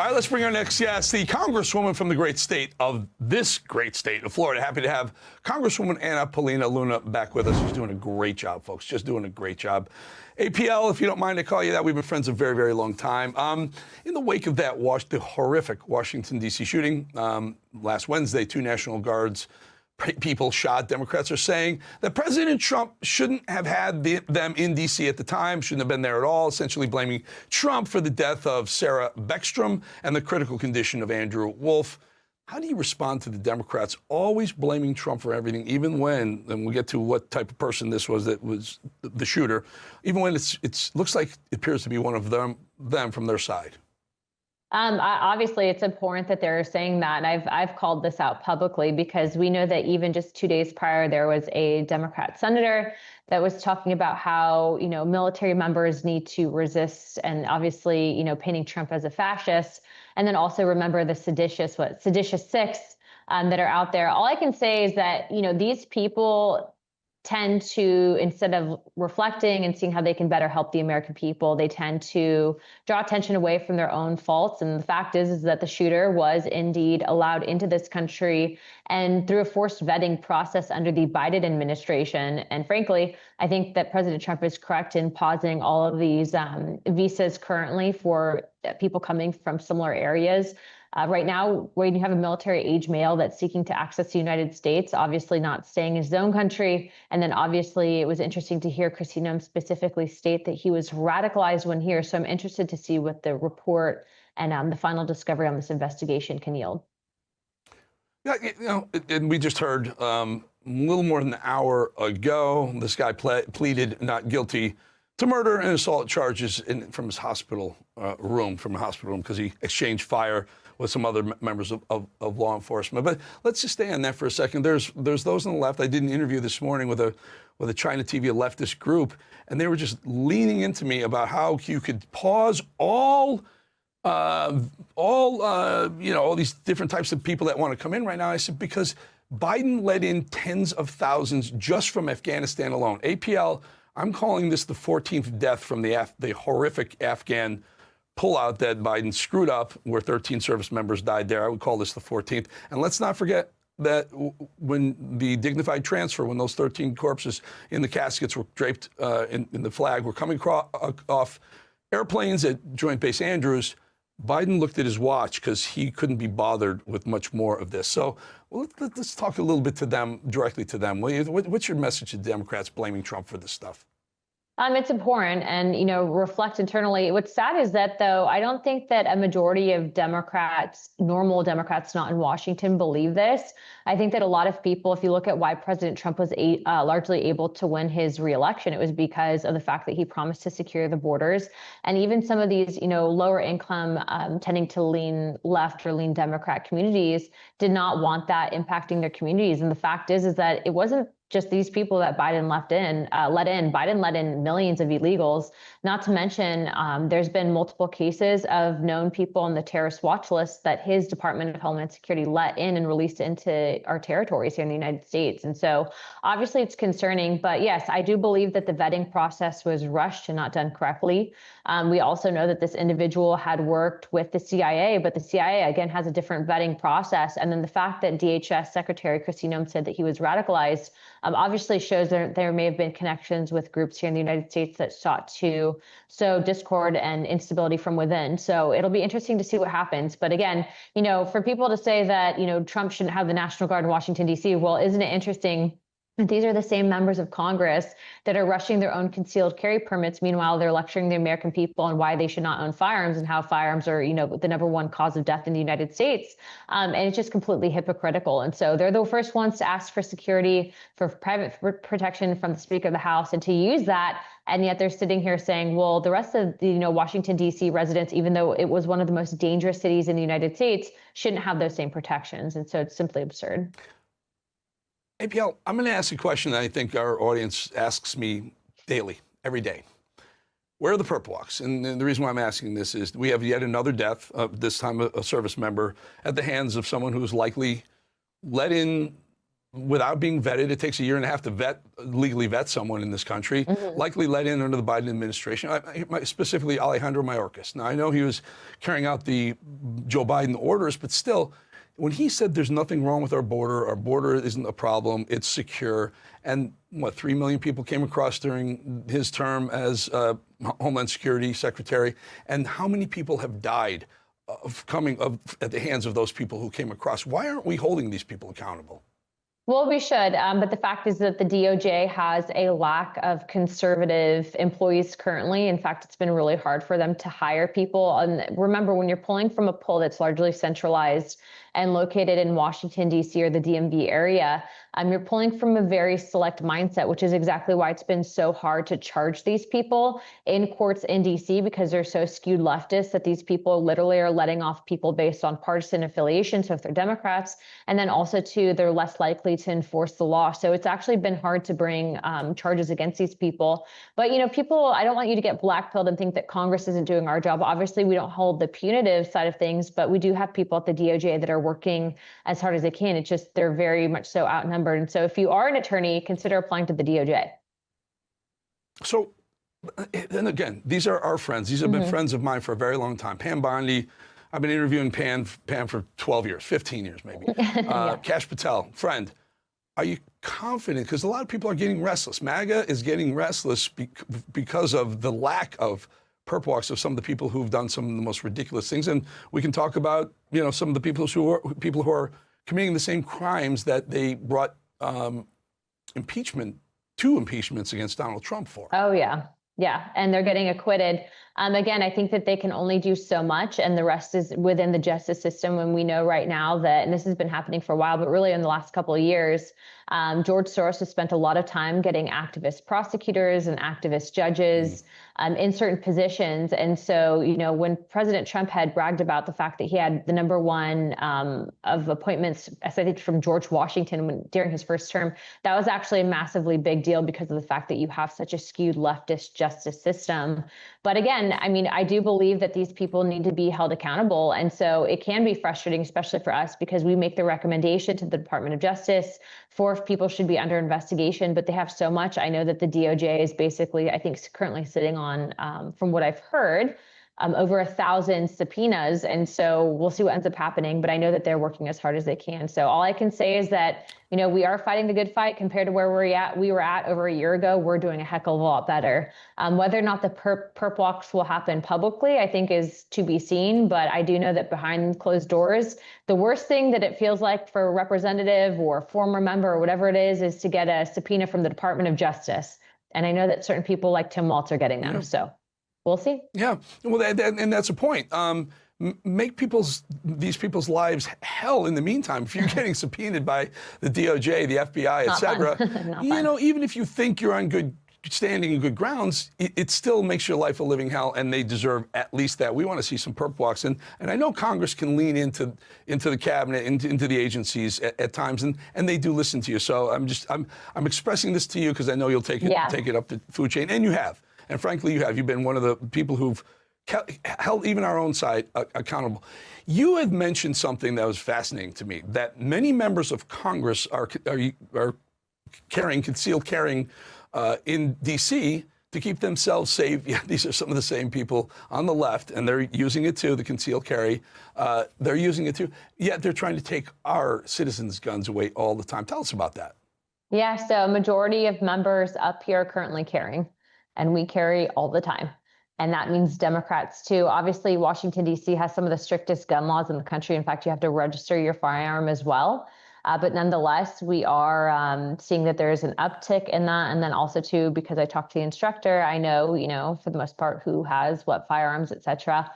All right, let's bring our next guest, the Congresswoman from the great state of Florida. Happy to have Congresswoman Paulina Luna back with us. She's doing a great job, folks. Just doing a great job. APL, if you don't mind, I call you that. We've been friends a very, very long time. In the wake of that, the horrific Washington, D.C. shooting last Wednesday, 2 National Guards people shot. Democrats are saying that President Trump shouldn't have had them in D.C. at the time, shouldn't have been there at all, essentially blaming Trump for the death of Sarah Beckstrom and the critical condition of Andrew Wolf. How do you respond to the Democrats always blaming Trump for everything, even when, and we'll get to what type of person this was that was the shooter, even when it looks like it appears to be one of them from their side? Obviously, it's important that they're saying that. And I've called this out publicly because we know that even just 2 days prior, there was a Democrat senator that was talking about how, military members need to resist and obviously, painting Trump as a fascist. And then also remember the seditious six that are out there. All I can say is that, these people tend to, instead of reflecting and seeing how they can better help the American people, they tend to draw attention away from their own faults. And the fact is that the shooter was indeed allowed into this country and through a forced vetting process under the Biden administration. And frankly, I think that President Trump is correct in pausing all of these visas currently for people coming from similar areas. Right now, when you have a military age male that's seeking to access the United States, obviously not staying in his own country. And then obviously it was interesting to hear Kristi Noem specifically state that he was radicalized when here. So I'm interested to see what the report and the final discovery on this investigation can yield. Yeah, and we just heard a little more than an hour ago, this guy pleaded not guilty to murder and assault charges from his hospital room, because he exchanged fire with some other members of law enforcement. But let's just stay on that for a second. There's those on the left. I did an interview this morning with a China TV leftist group, and they were just leaning into me about how you could pause all these different types of people that want to come in right now. I said, because Biden let in tens of thousands just from Afghanistan alone. APL, I'm calling this the 14th death from the horrific Afghan pullout that Biden screwed up, where 13 service members died there. I would call this the 14th. And let's not forget that when the dignified transfer, when those 13 corpses in the caskets were draped in the flag, were coming off airplanes at Joint Base Andrews, Biden looked at his watch because he couldn't be bothered with much more of this. So let's talk a little bit to them, directly to them. What's your message to Democrats blaming Trump for this stuff? It's important and, reflect internally. What's sad is that, though, I don't think that a majority of Democrats, normal Democrats not in Washington, believe this. I think that a lot of people, if you look at why President Trump was largely able to win his reelection, it was because of the fact that he promised to secure the borders. And even some of these, lower income, tending to lean left or lean Democrat communities did not want that impacting their communities. And the fact is that it wasn't just these people that Biden let in. Biden let in millions of illegals. Not to mention, there's been multiple cases of known people on the terrorist watch list that his Department of Homeland Security let in and released into our territories here in the United States. And so obviously it's concerning. But yes, I do believe that the vetting process was rushed and not done correctly. We also know that this individual had worked with the CIA, but the CIA, again, has a different vetting process. And then the fact that DHS Secretary Kristi Noem said that he was radicalized obviously shows that there may have been connections with groups here in the United States that sought to sow discord and instability from within. So it'll be interesting to see what happens. But again, for people to say that, Trump shouldn't have the National Guard in Washington, D.C., well, isn't it interesting? These are the same members of Congress that are rushing their own concealed carry permits. Meanwhile, they're lecturing the American people on why they should not own firearms and how firearms are, the #1 cause of death in the United States. And it's just completely hypocritical. And so they're the first ones to ask for security, for private protection from the Speaker of the House, and to use that. And yet they're sitting here saying, well, the rest of the, Washington, D.C. residents, even though it was one of the most dangerous cities in the United States, shouldn't have those same protections. And so it's simply absurd. APL, I'm going to ask a question that I think our audience asks me daily, every day. Where are the perp walks? And the reason why I'm asking this is we have yet another death, this time a service member, at the hands of someone who's likely let in without being vetted. It takes a year and a half to legally vet someone in this country, likely let in under the Biden administration, specifically Alejandro Mayorkas. Now, I know he was carrying out the Joe Biden orders, but still, when he said there's nothing wrong with our border isn't a problem, it's secure, and 3 million people came across during his term as Homeland Security Secretary, and how many people have died at the hands of those people who came across? Why aren't we holding these people accountable? Well, we should, but the fact is that the DOJ has a lack of conservative employees currently. In fact, it's been really hard for them to hire people. And remember, when you're pulling from a pool that's largely centralized and located in Washington, D.C. or the DMV area, you're pulling from a very select mindset, which is exactly why it's been so hard to charge these people in courts in D.C. because they're so skewed leftist that these people literally are letting off people based on partisan affiliation. So if they're Democrats, and then also too, they're less likely to enforce the law. So it's actually been hard to bring charges against these people. But, people, I don't want you to get blackpilled and think that Congress isn't doing our job. Obviously, we don't hold the punitive side of things, but we do have people at the DOJ that are working as hard as they can. It's just they're very much so outnumbered. And so if you are an attorney, consider applying to the DOJ. So, and again, these are our friends. These have been friends of mine for a very long time. Pam Bondi, I've been interviewing Pam for 12 years, 15 years maybe. Yeah. Kash Patel, friend. Are you confident? Because a lot of people are getting restless. MAGA is getting restless because of the lack of perp walks of some of the people who've done some of the most ridiculous things. And we can talk about, some of the people who are committing the same crimes that they brought two impeachments against Donald Trump for. Oh, yeah. Yeah. And they're getting acquitted. Again, I think that they can only do so much, and the rest is within the justice system. And we know right now that, and this has been happening for a while, but really in the last couple of years, George Soros has spent a lot of time getting activist prosecutors and activist judges in certain positions. And so, when President Trump had bragged about the fact that he had the number one of appointments, I think from George Washington during his first term, that was actually a massively big deal because of the fact that you have such a skewed leftist justice system. But again, I do believe that these people need to be held accountable. And so it can be frustrating, especially for us, because we make the recommendation to the Department of Justice for if people should be under investigation, but they have so much. I know that the DOJ is basically, I think, currently sitting on, from what I've heard, over 1,000 subpoenas. And so we'll see what ends up happening, but I know that they're working as hard as they can. So all I can say is that, we are fighting the good fight compared to where we were at over a year ago. We're doing a heck of a lot better. Whether or not the perp walks will happen publicly, I think is to be seen. But I do know that behind closed doors, the worst thing that it feels like for a representative or former member or whatever it is to get a subpoena from the Department of Justice. And I know that certain people like Tim Walz are getting them. Yeah. So we'll see. Yeah, well, and that's a point. Make these people's lives hell in the meantime. If you're getting subpoenaed by the DOJ, the FBI, et cetera, even if you think you're on good standing and good grounds, it still makes your life a living hell, and they deserve at least that. We want to see some perp walks, and I know Congress can lean into the cabinet, into the agencies at times, and they do listen to you. So I'm expressing this to you because I know you'll take it up the food chain, and you have. And frankly, you have. You've been one of the people who've held even our own side accountable. You had mentioned something that was fascinating to me, that many members of Congress are concealed carrying in D.C. to keep themselves safe. Yeah, these are some of the same people on the left, and they're using it too, the concealed carry. They're using it too. Yet they're trying to take our citizens' guns away all the time. Tell us about that. Yeah, so a majority of members up here are currently carrying, and we carry all the time. And that means Democrats too. Obviously, Washington, D.C. has some of the strictest gun laws in the country. In fact, you have to register your firearm as well. But nonetheless, we are seeing that there is an uptick in that. And then also too, because I talked to the instructor, I know, for the most part, who has what firearms, et cetera.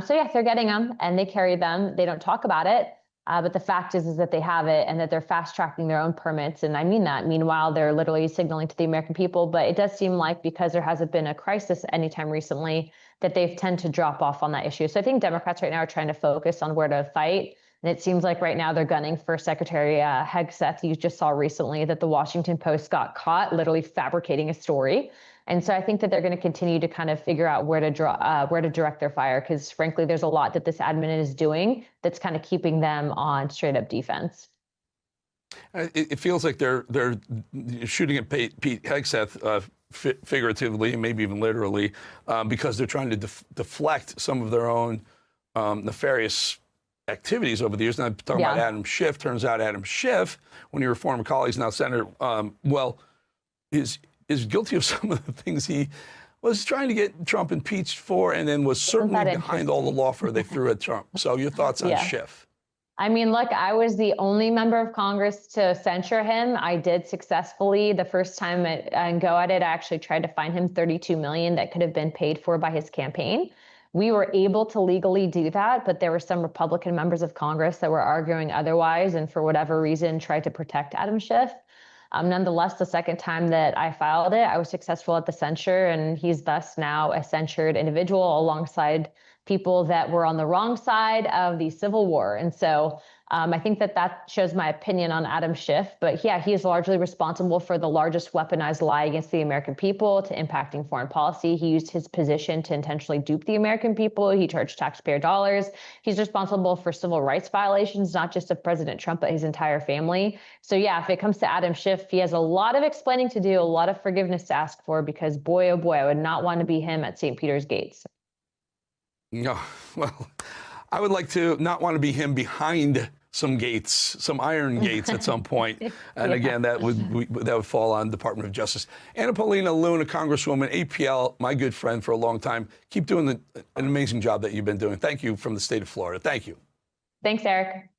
So yeah, they're getting them and they carry them. They don't talk about it. But the fact is that they have it and that they're fast tracking their own permits. And I mean that. Meanwhile, they're literally signaling to the American people. But it does seem like because there hasn't been a crisis anytime recently, that they've tend to drop off on that issue. So I think Democrats right now are trying to focus on where to fight. And it seems like right now they're gunning for Secretary Hegseth. You just saw recently that the Washington Post got caught literally fabricating a story. And so I think that they're going to continue to kind of figure out where to direct their fire, because frankly, there's a lot that this admin is doing that's kind of keeping them on straight up defense. It feels like they're shooting at Pete Hegseth figuratively and maybe even literally because they're trying to deflect some of their own nefarious activities over the years. Now, I'm talking about Adam Schiff. Turns out Adam Schiff, one of your former colleagues, now senator, is guilty of some of the things he was trying to get Trump impeached for, and then was certainly behind all the lawfare they threw at Trump. So your thoughts on Schiff? I mean, look, I was the only member of Congress to censure him. I did successfully. The first time and go at it, I actually tried to fine him $32 million that could have been paid for by his campaign. We were able to legally do that, but there were some Republican members of Congress that were arguing otherwise and for whatever reason tried to protect Adam Schiff. Nonetheless, the second time that I filed it, I was successful at the censure, and he's thus now a censured individual alongside people that were on the wrong side of the Civil War. And so I think that shows my opinion on Adam Schiff. But yeah, he is largely responsible for the largest weaponized lie against the American people to impacting foreign policy. He used his position to intentionally dupe the American people. He charged taxpayer dollars. He's responsible for civil rights violations, not just of President Trump, but his entire family. So yeah, if it comes to Adam Schiff, he has a lot of explaining to do, a lot of forgiveness to ask for, because boy, oh boy, I would not want to be him at St. Peter's gates. No, well, I would like to not want to be him behind some gates, some iron gates at some point. And again, that would fall on Department of Justice. Anna Paulina Luna, Congresswoman, APL, my good friend for a long time. Keep doing an amazing job that you've been doing. Thank you from the state of Florida. Thank you. Thanks, Eric.